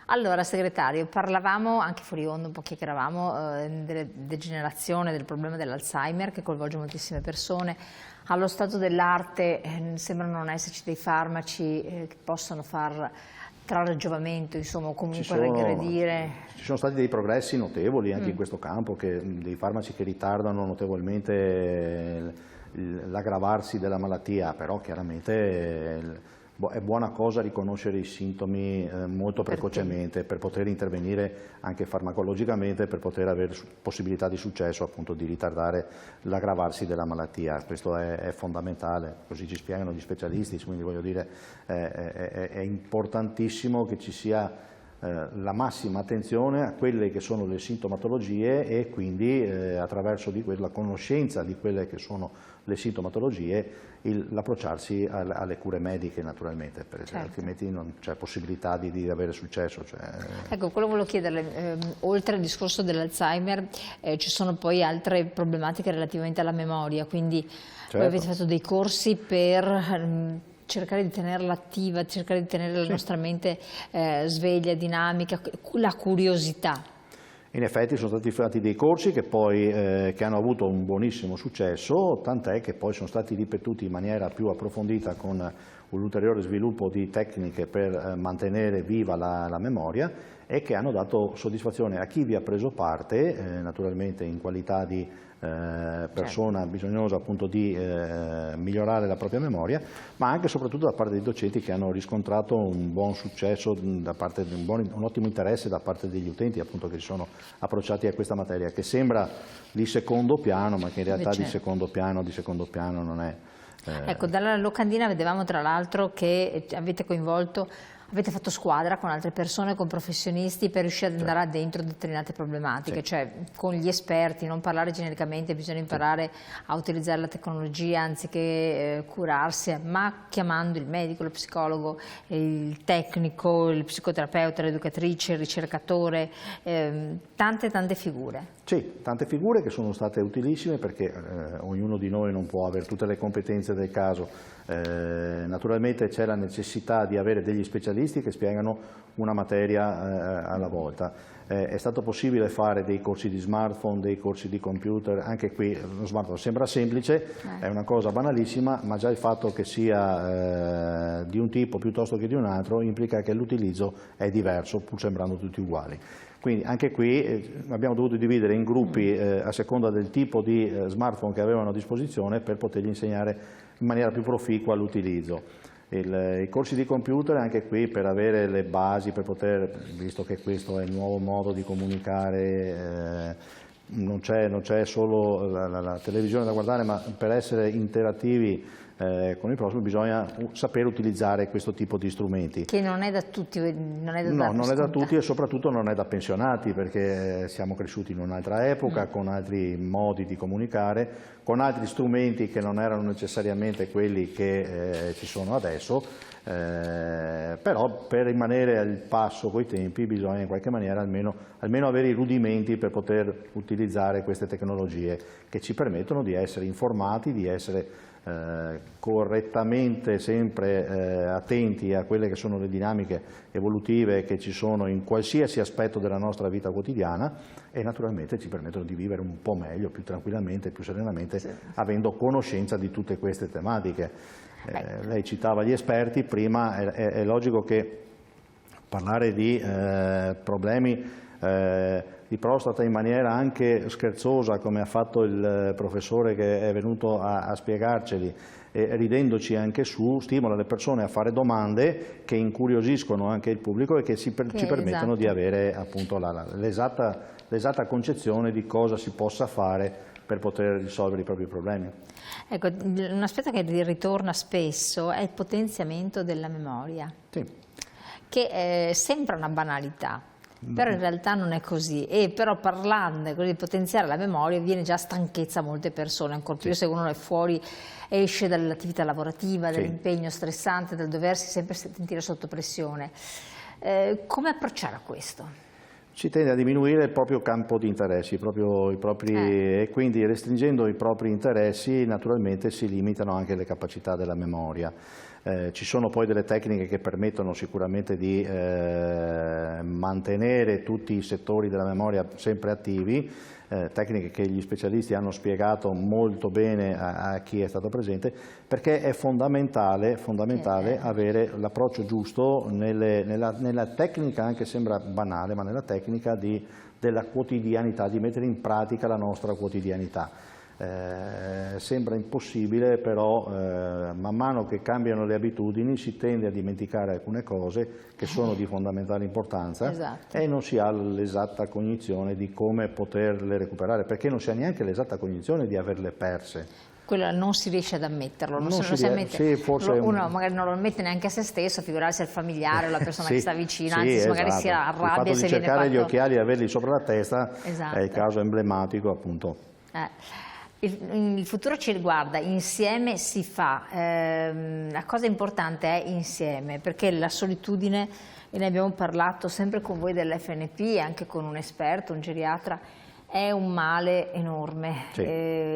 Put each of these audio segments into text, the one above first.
Allora, segretario, parlavamo anche fuori onda, un po' chiacchieravamo della degenerazione, del problema dell'Alzheimer che coinvolge moltissime persone. Allo stato dell'arte sembrano non esserci dei farmaci che possono far trarre giovamento, insomma, o comunque regredire. Ci sono stati dei progressi notevoli anche in questo campo, dei farmaci che ritardano notevolmente l'aggravarsi della malattia, però chiaramente è buona cosa riconoscere i sintomi molto precocemente per poter intervenire anche farmacologicamente, per poter avere possibilità di successo appunto di ritardare l'aggravarsi della malattia. Questo è fondamentale, così ci spiegano gli specialisti, quindi voglio dire è importantissimo che ci sia la massima attenzione a quelle che sono le sintomatologie e quindi attraverso la conoscenza di quelle che sono le sintomatologie l'approcciarsi alle cure mediche naturalmente, perché certo, altrimenti non c'è possibilità di avere successo. Ecco, quello volevo chiederle, oltre al discorso dell'Alzheimer ci sono poi altre problematiche relativamente alla memoria, quindi certo, voi avete fatto dei corsi per cercare di tenerla attiva, cercare di tenere la nostra mente sveglia, dinamica, la curiosità. In effetti sono stati fatti dei corsi che hanno avuto un buonissimo successo, tant'è che poi sono stati ripetuti in maniera più approfondita con un ulteriore sviluppo di tecniche per mantenere viva la memoria e che hanno dato soddisfazione a chi vi ha preso parte, naturalmente in qualità di persona bisognosa appunto di migliorare la propria memoria, ma anche e soprattutto da parte dei docenti che hanno riscontrato un buon successo, un ottimo interesse da parte degli utenti appunto che si sono approcciati a questa materia, che sembra di secondo piano, ma che in realtà di secondo piano non è. Ecco, dalla locandina vedevamo tra l'altro che avete fatto squadra con altre persone, con professionisti per riuscire ad andare dentro determinate problematiche, cioè con gli esperti, non parlare genericamente, bisogna imparare a utilizzare la tecnologia anziché curarsi, ma chiamando il medico, lo psicologo, il tecnico, il psicoterapeuta, l'educatrice, il ricercatore, tante figure. Sì, tante figure che sono state utilissime perché ognuno di noi non può avere tutte le competenze del caso. Naturalmente c'è la necessità di avere degli specialisti che spiegano una materia alla volta. È stato possibile fare dei corsi di smartphone, dei corsi di computer, anche qui lo smartphone sembra semplice, è una cosa banalissima, ma già il fatto che sia di un tipo piuttosto che di un altro implica che l'utilizzo è diverso, pur sembrando tutti uguali. Quindi anche qui abbiamo dovuto dividere in gruppi a seconda del tipo di smartphone che avevano a disposizione per potergli insegnare in maniera più proficua l'utilizzo. I corsi di computer anche qui per avere le basi, per poter, visto che questo è il nuovo modo di comunicare, non c'è solo la televisione da guardare, ma per essere interattivi con il prossimo bisogna sapere utilizzare questo tipo di strumenti. Che non è da tutti, non è da tutti e soprattutto non è da pensionati, perché siamo cresciuti in un'altra epoca, con altri modi di comunicare, con altri strumenti che non erano necessariamente quelli che ci sono adesso, però per rimanere al passo coi tempi bisogna in qualche maniera almeno avere i rudimenti per poter utilizzare queste tecnologie che ci permettono di essere informati, di essere correttamente sempre attenti a quelle che sono le dinamiche evolutive che ci sono in qualsiasi aspetto della nostra vita quotidiana e naturalmente ci permettono di vivere un po' meglio, più tranquillamente, più serenamente, avendo conoscenza di tutte queste tematiche. Lei citava gli esperti, prima è logico che parlare di problemi di prostata in maniera anche scherzosa, come ha fatto il professore che è venuto a spiegarceli, ridendoci anche su, stimola le persone a fare domande che incuriosiscono anche il pubblico e che ci permettono di avere appunto l'esatta concezione di cosa si possa fare per poter risolvere i propri problemi. Ecco, un aspetto che ritorna spesso è il potenziamento della memoria, che sembra una banalità. Però in realtà non è così, e però parlarne, di potenziare la memoria, viene già stanchezza a molte persone, ancora più se uno è fuori, esce dall'attività lavorativa, dall'impegno stressante, dal doversi sempre sentire sotto pressione. Come approcciare a questo? Si tende a diminuire il proprio campo di interessi, e quindi restringendo i propri interessi naturalmente si limitano anche le capacità della memoria. Ci sono poi delle tecniche che permettono sicuramente di mantenere tutti i settori della memoria sempre attivi, tecniche che gli specialisti hanno spiegato molto bene a chi è stato presente, perché è fondamentale avere l'approccio giusto nella tecnica, anche sembra banale, ma nella tecnica della quotidianità, di mettere in pratica la nostra quotidianità. Sembra impossibile, però man mano che cambiano le abitudini si tende a dimenticare alcune cose che sono di fondamentale importanza. Esatto. E non si ha l'esatta cognizione di come poterle recuperare, perché non si ha neanche l'esatta cognizione di averle perse. Quello non si riesce ad ammetterlo, uno magari non lo ammette neanche a se stesso, figurarsi al familiare o alla persona che sta vicino, anzi magari si arrabbia se viene fatto. Il fatto di cercare gli occhiali e averli sopra la testa esatto. È il caso emblematico, appunto. Il futuro ci riguarda, insieme si fa, la cosa importante è insieme, perché la solitudine, e ne abbiamo parlato sempre con voi dell'FNP e anche con un esperto, un geriatra, è un male enorme. Sì.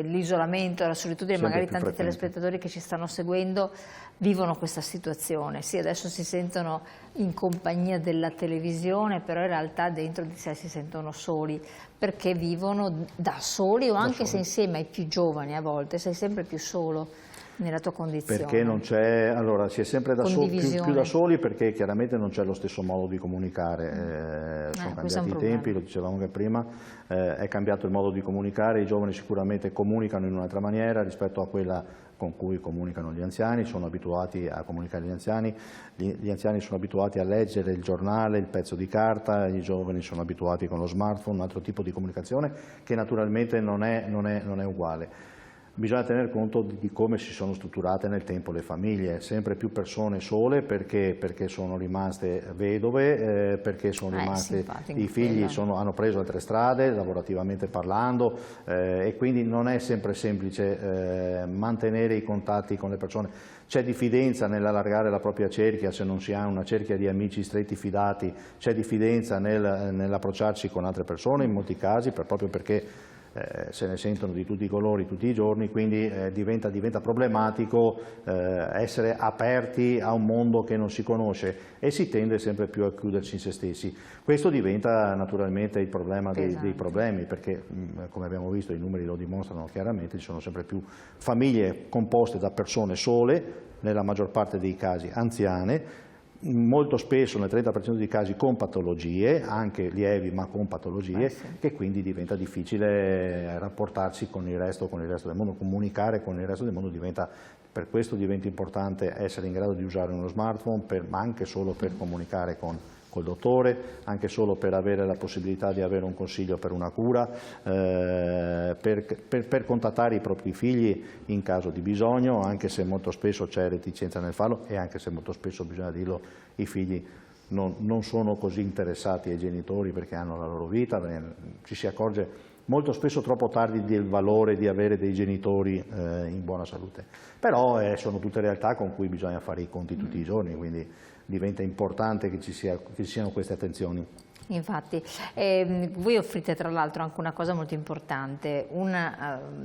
L'isolamento, la solitudine, sempre magari tanti telespettatori che ci stanno seguendo vivono questa situazione. Sì, adesso si sentono in compagnia della televisione, però in realtà dentro di sé si sentono soli, perché vivono da soli o anche se insieme ai più giovani a volte sei sempre più solo nella tua condizione. Perché non c'è, allora si è sempre da più da soli, perché chiaramente non c'è lo stesso modo di comunicare, sono cambiati i tempi, lo dicevamo anche prima, è cambiato il modo di comunicare, i giovani sicuramente comunicano in un'altra maniera rispetto a quella con cui comunicano gli anziani, sono abituati a comunicare gli anziani sono abituati a leggere il giornale, il pezzo di carta, i giovani sono abituati con lo smartphone, un altro tipo di comunicazione che naturalmente non è uguale. Bisogna tener conto di come si sono strutturate nel tempo le famiglie, sempre più persone sole perché sono rimaste vedove, perché sono rimaste, i figli hanno preso altre strade, lavorativamente parlando, e quindi non è sempre semplice mantenere i contatti con le persone. C'è diffidenza nell'allargare la propria cerchia, se non si ha una cerchia di amici stretti fidati, c'è diffidenza nell'approcciarsi con altre persone in molti casi, proprio perché se ne sentono di tutti i colori tutti i giorni, quindi diventa problematico essere aperti a un mondo che non si conosce e si tende sempre più a chiudersi in se stessi. Questo diventa naturalmente il problema dei problemi, perché come abbiamo visto i numeri lo dimostrano chiaramente, ci sono sempre più famiglie composte da persone sole, nella maggior parte dei casi anziane, molto spesso nel 30% dei casi con patologie, anche lievi ma con patologie, che quindi diventa difficile rapportarsi con il resto del mondo, comunicare con il resto del mondo per questo diventa importante essere in grado di usare uno smartphone, ma anche solo per comunicare col dottore, anche solo per avere la possibilità di avere un consiglio per una cura, per contattare i propri figli in caso di bisogno, anche se molto spesso c'è reticenza nel farlo e anche se molto spesso, bisogna dirlo, i figli non sono così interessati ai genitori perché hanno la loro vita, ci si accorge molto spesso troppo tardi del valore di avere dei genitori in buona salute. Però sono tutte realtà con cui bisogna fare i conti tutti i giorni, quindi diventa importante che ci siano queste attenzioni. Infatti, voi offrite tra l'altro anche una cosa molto importante,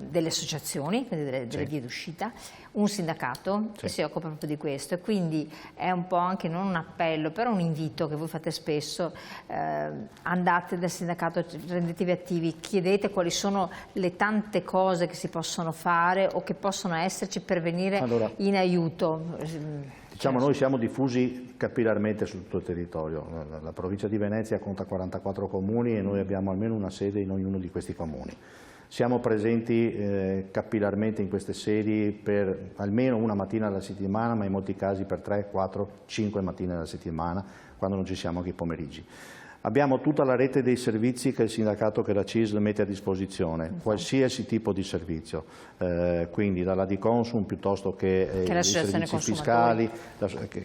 delle associazioni, quindi delle vie d'uscita, un sindacato che si occupa proprio di questo, e quindi è un po' anche non un appello, però un invito che voi fate spesso, andate dal sindacato, rendetevi attivi, chiedete quali sono le tante cose che si possono fare o che possono esserci per venire in aiuto. Diciamo, noi siamo diffusi capillarmente su tutto il territorio, la provincia di Venezia conta 44 comuni e noi abbiamo almeno una sede in ognuno di questi comuni. Siamo presenti capillarmente in queste sedi per almeno una mattina alla settimana, ma in molti casi per 3, 4, 5 mattine alla settimana, quando non ci siamo anche i pomeriggi. Abbiamo tutta la rete dei servizi che il sindacato, che la CISL mette a disposizione, qualsiasi tipo di servizio, quindi dalla Diconsum piuttosto che i servizi fiscali,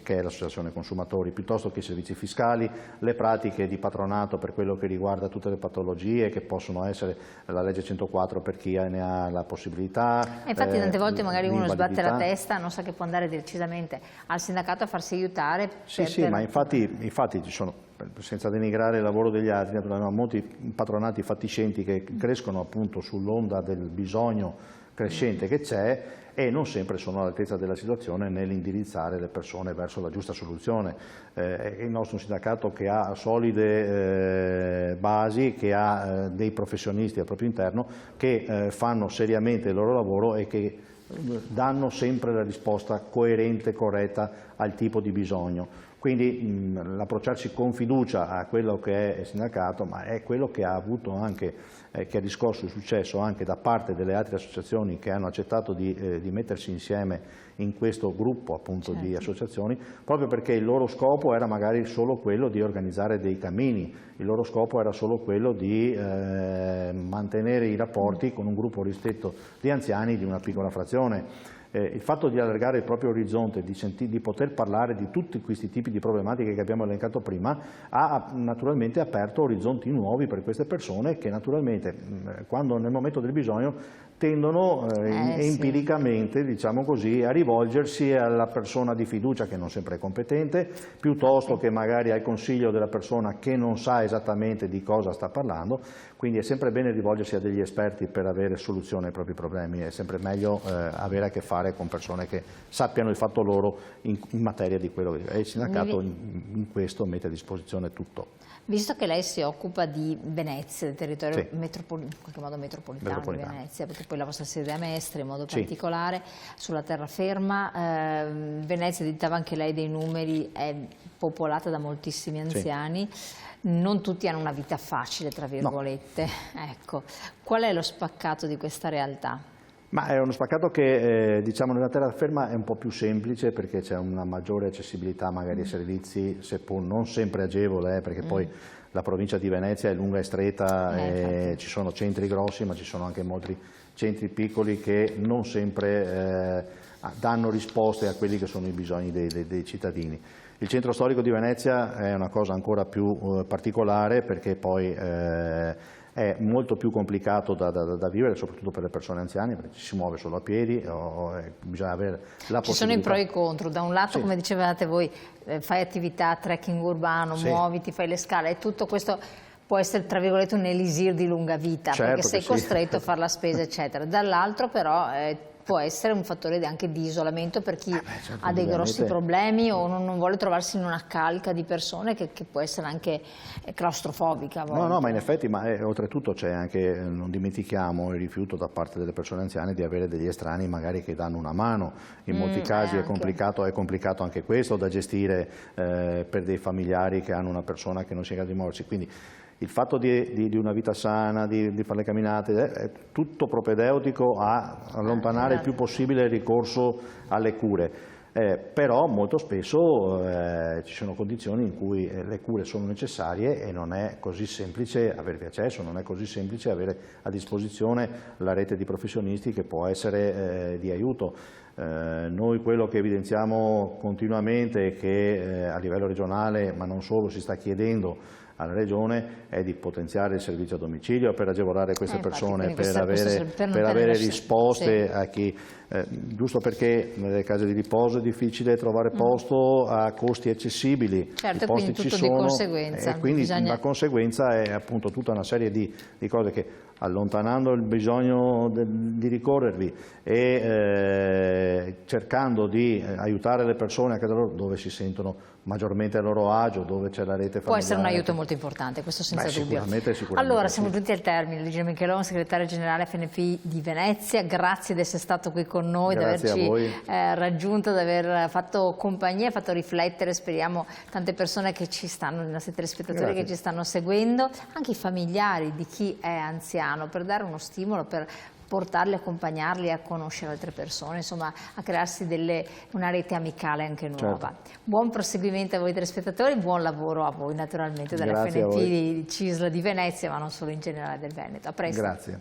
che è l'associazione consumatori, piuttosto che i servizi fiscali, le pratiche di patronato per quello che riguarda tutte le patologie che possono essere la legge 104 per chi ne ha la possibilità. Infatti tante volte magari uno sbatte la testa, non sa che può andare decisamente al sindacato a farsi aiutare. Sì, ma infatti ci sono, senza denigrare il lavoro degli altri, molti patronati fatiscenti che crescono appunto sull'onda del bisogno crescente che c'è, e non sempre sono all'altezza della situazione nell'indirizzare le persone verso la giusta soluzione. Il nostro sindacato, che ha solide basi, che ha dei professionisti al proprio interno che fanno seriamente il loro lavoro e che danno sempre la risposta coerente, corretta al tipo di bisogno. Quindi l'approcciarsi con fiducia a quello che è il sindacato, ma è quello che ha avuto anche, che ha riscosso successo anche da parte delle altre associazioni che hanno accettato di mettersi insieme in questo gruppo, appunto, di associazioni, proprio perché il loro scopo era magari solo quello di organizzare dei cammini, il loro scopo era solo quello di mantenere i rapporti con un gruppo ristretto di anziani di una piccola frazione. Il fatto di allargare il proprio orizzonte, di poter parlare di tutti questi tipi di problematiche che abbiamo elencato prima, ha naturalmente aperto orizzonti nuovi per queste persone che naturalmente, quando nel momento del bisogno, tendono empiricamente, diciamo così, a rivolgersi alla persona di fiducia che non sempre è competente, piuttosto che magari al consiglio della persona che non sa esattamente di cosa sta parlando. Quindi è sempre bene rivolgersi a degli esperti per avere soluzione ai propri problemi, è sempre meglio avere a che fare con persone che sappiano il fatto loro in materia di quello che è. Il sindacato in questo mette a disposizione tutto. Visto che lei si occupa di Venezia, del territorio in qualche modo metropolitano di Venezia, perché poi la vostra sede è a Mestre in modo particolare, sulla terraferma, Venezia, diceva anche lei dei numeri, è popolata da moltissimi anziani. Non tutti hanno una vita facile, tra virgolette. No. Ecco, qual è lo spaccato di questa realtà? Ma è uno spaccato che diciamo nella terraferma è un po' più semplice, perché c'è una maggiore accessibilità magari ai servizi, seppur non sempre agevole, perché poi la provincia di Venezia è lunga e stretta, ci sono centri grossi ma ci sono anche molti centri piccoli che non sempre danno risposte a quelli che sono i bisogni dei cittadini. Il centro storico di Venezia è una cosa ancora più particolare, perché poi è molto più complicato da vivere, soprattutto per le persone anziane, perché ci si muove solo a piedi, bisogna avere la possibilità. Ci sono i pro e i contro, da un lato, come dicevate voi, fai attività, trekking urbano, muoviti, fai le scale, e tutto questo può essere, tra virgolette, un elisir di lunga vita, perché sei costretto a fare la spesa, eccetera. Dall'altro però può essere un fattore anche di isolamento per chi ha dei grossi problemi o non vuole trovarsi in una calca di persone che può essere anche claustrofobica. No, ma in effetti, oltretutto c'è anche, non dimentichiamo, il rifiuto da parte delle persone anziane di avere degli estranei magari che danno una mano. In molti casi è complicato anche questo da gestire per dei familiari che hanno una persona che non sia in grado di muoversi. Quindi il fatto di una vita sana, di fare le camminate, è tutto propedeutico a allontanare il più possibile il ricorso alle cure. Però molto spesso ci sono condizioni in cui le cure sono necessarie e non è così semplice avervi accesso, non è così semplice avere a disposizione la rete di professionisti che può essere di aiuto. Noi quello che evidenziamo continuamente è che a livello regionale, ma non solo, si sta chiedendo alla Regione è di potenziare il servizio a domicilio per agevolare queste persone, per avere risposte a chi, giusto perché nelle case di riposo è difficile trovare posto a costi accessibili, certo, i posti quindi tutto ci sono, di conseguenza. E quindi la conseguenza è appunto tutta una serie di cose che, allontanando il bisogno di ricorrervi e cercando di aiutare le persone a casa loro dove si sentono maggiormente a loro agio, dove c'è la rete familiare. Può essere un aiuto molto importante, questo senza dubbio. Sicuramente allora, siamo giunti al termine. Luigi Michelon, segretario generale FNP di Venezia, grazie di essere stato qui con noi, di averci raggiunto, di aver fatto compagnia, fatto riflettere, speriamo, tante persone che ci stanno, i nostri telespettatori che ci stanno seguendo, anche i familiari di chi è anziano, per dare uno stimolo, per portarli, accompagnarli a conoscere altre persone, insomma a crearsi una rete amicale anche nuova. Certo. Buon proseguimento a voi telespettatori, buon lavoro a voi naturalmente della FNP di CISL di Venezia, ma non solo, in generale del Veneto. A presto. Grazie.